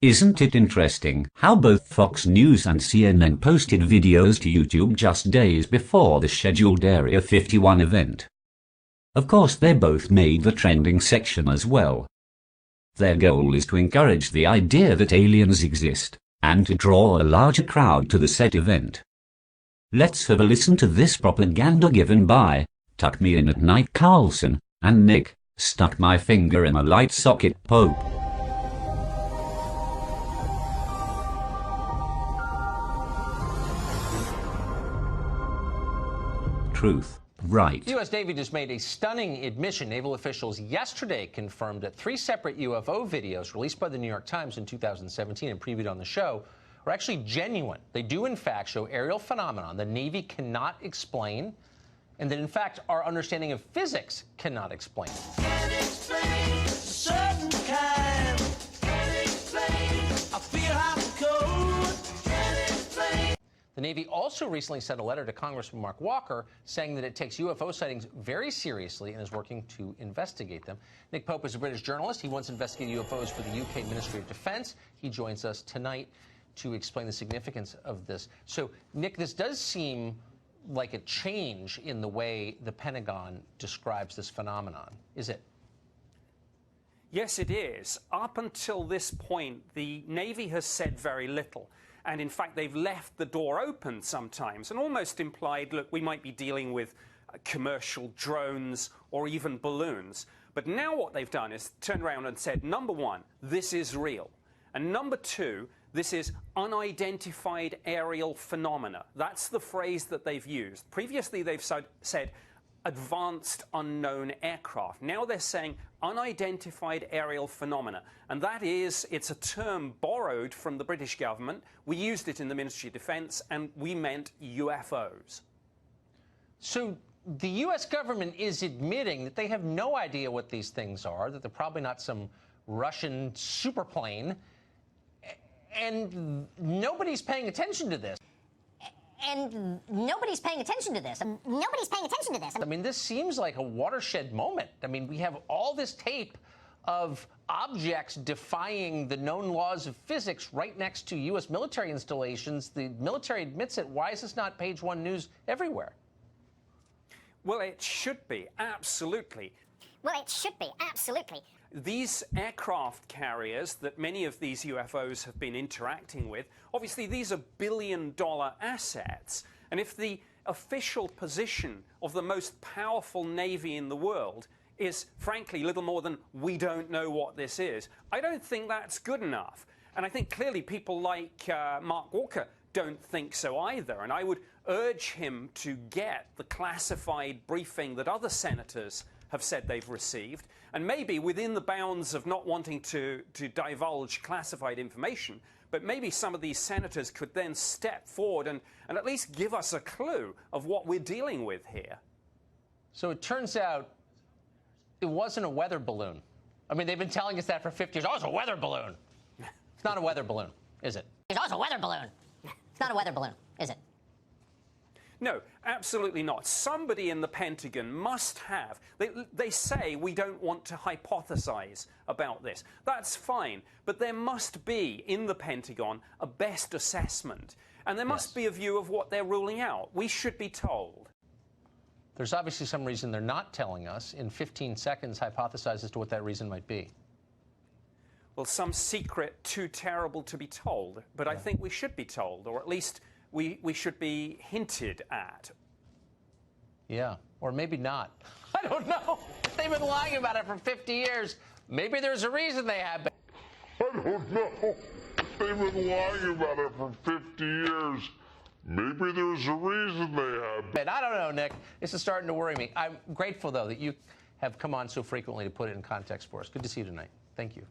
Isn't it interesting how both Fox News and CNN posted videos to YouTube just days before the scheduled Area 51 event? Of course, they both made the trending section as well. Their goal is to encourage the idea that aliens exist and to draw a larger crowd to the said event. Let's have a listen to this propaganda given by Tuck Me In at Night Carlson and Nick, Stuck My Finger in a Light Socket Pope. Truth. Right. The U.S. Navy just made a stunning admission. Naval officials yesterday confirmed that 3 separate UFO videos released by the New York Times in 2017 and previewed on the show are actually genuine. They do, in fact, show aerial phenomenon the Navy cannot explain, and that, in fact, our understanding of physics cannot explain. Can't explain a certain kind. Can't explain. I feel hot cold. Can't explain. The Navy also recently sent a letter to Congressman Mark Walker saying that it takes UFO sightings very seriously and is working to investigate them. Nick Pope is a British journalist. He once investigated UFOs for the UK Ministry of Defence. He joins us tonight to explain the significance of this. So, Nick, this does seem like a change in the way the Pentagon describes this phenomenon, is it? Yes, it is. Up until this point, the Navy has said very little. And in fact, they've left the door open sometimes and almost implied, look, we might be dealing with commercial drones or even balloons. But now what they've done is turned around and said, number one, this is real. And number two, this is unidentified aerial phenomena. That's the phrase that they've used. Previously, they've said advanced unknown aircraft. Now they're saying unidentified aerial phenomena. And that is, it's a term borrowed from the British government. We used it in the Ministry of Defence, and we meant UFOs. So the U.S. government is admitting that they have no idea what these things are, that they're probably not some Russian superplane, and nobody's paying attention to this. And nobody's paying attention to this. Nobody's paying attention to this. I mean, this seems like a watershed moment. I mean, we have all this tape of objects defying the known laws of physics right next to U.S. military installations. The military admits it. Why is this not page one news everywhere? Well, it should be, absolutely. Well, it should be, absolutely. These aircraft carriers that many of these UFOs have been interacting with, obviously these are billion-dollar assets. And if the official position of the most powerful Navy in the world is, frankly, little more than, we don't know what this is, I don't think that's good enough. And I think clearly people like Mark Walker don't think so either. And I would urge him to get the classified briefing that other senators have said they've received, and maybe within the bounds of not wanting to divulge classified information, but maybe some of these senators could then step forward and at least give us a clue of what we're dealing with here. So it turns out it wasn't a weather balloon. I mean, they've been telling us that for 50 years. Oh, it's a weather balloon. It's not a weather balloon, is it? It's also a weather balloon. It's not a weather balloon, is it? No, absolutely not. Somebody in the Pentagon must have. They say we don't want to hypothesize about this. That's fine. But there must be, in the Pentagon, a best assessment. And there must be a view of what they're ruling out. We should be told. There's obviously some reason they're not telling us. In 15 seconds, hypothesize as to what that reason might be. Well, some secret too terrible to be told. But I think we should be told, or at least we should be hinted at. Yeah, or maybe not. I don't know. They've been lying about it for 50 years. Maybe there's a reason they have been. I don't know. They've been lying about it for 50 years. Maybe there's a reason they have been. I don't know, Nick. This is starting to worry me. I'm grateful, though, that you have come on so frequently to put it in context for us. Good to see you tonight. Thank you.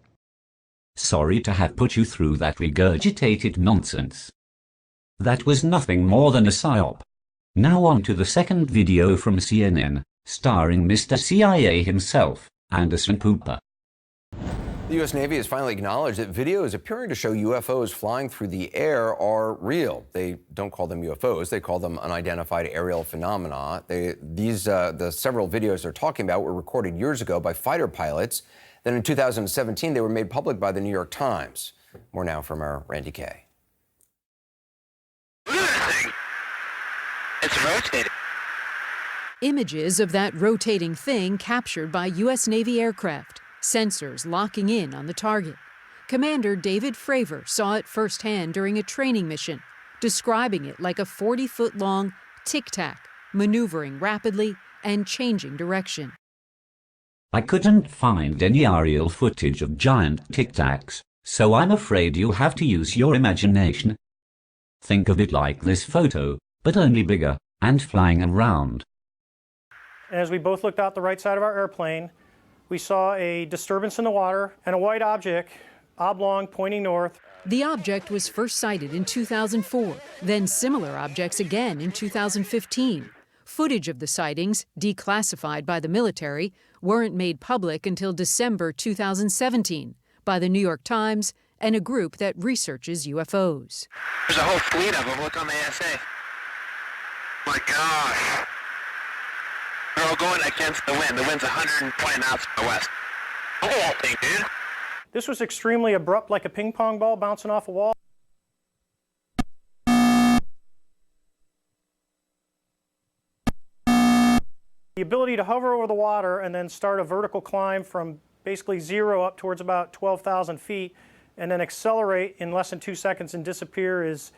Sorry to have put you through that regurgitated nonsense. That was nothing more than a psyop. Now on to the second video from CNN, starring Mr. CIA himself, Anderson Cooper. The U.S. Navy has finally acknowledged that videos appearing to show UFOs flying through the air are real. They don't call them UFOs. They call them unidentified aerial phenomena. The several videos they're talking about were recorded years ago by fighter pilots. Then in 2017, they were made public by the New York Times. More now from our Randy Kay. Look at that thing. It's rotating. Images of that rotating thing captured by U.S. Navy aircraft, sensors locking in on the target. Commander David Fravor saw it firsthand during a training mission, describing it like a 40-foot-long tic-tac, maneuvering rapidly and changing direction. I couldn't find any aerial footage of giant tic-tacs, so I'm afraid you'll have to use your imagination. Think of it like this photo, but only bigger, and flying around. As we both looked out the right side of our airplane, we saw a disturbance in the water and a white object, oblong, pointing north. The object was first sighted in 2004, then similar objects again in 2015. Footage of the sightings, declassified by the military, weren't made public until December 2017 by the New York Times and a group that researches UFOs. There's a whole fleet of them. Look on the ASA. My gosh. They're all going against the wind. The wind's 120 knots from the west. Look at that thing, dude. This was extremely abrupt, like a ping pong ball bouncing off a wall. The ability to hover over the water and then start a vertical climb from basically zero up towards about 12,000 feet and then accelerate in less than 2 seconds and disappear is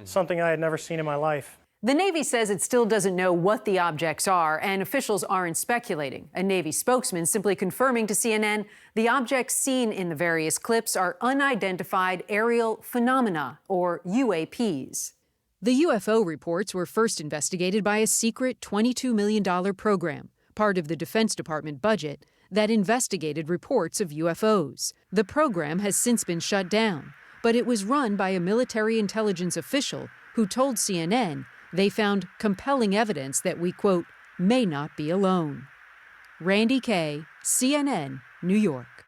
something I had never seen in my life. The Navy says it still doesn't know what the objects are, and officials aren't speculating. A Navy spokesman simply confirming to CNN the objects seen in the various clips are unidentified aerial phenomena, or UAPs. The UFO reports were first investigated by a secret $22 million program, part of the Defense Department budget, that investigated reports of UFOs. The program has since been shut down, but it was run by a military intelligence official who told CNN they found compelling evidence that we, quote, may not be alone. Randy Kay, CNN, New York.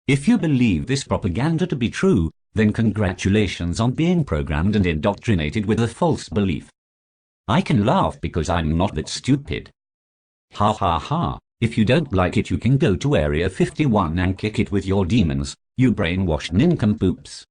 If you believe this propaganda to be true, then congratulations on being programmed and indoctrinated with a false belief. I can laugh because I'm not that stupid. Ha ha ha. If you don't like it, you can go to Area 51 and kick it with your demons, you brainwashed nincompoops.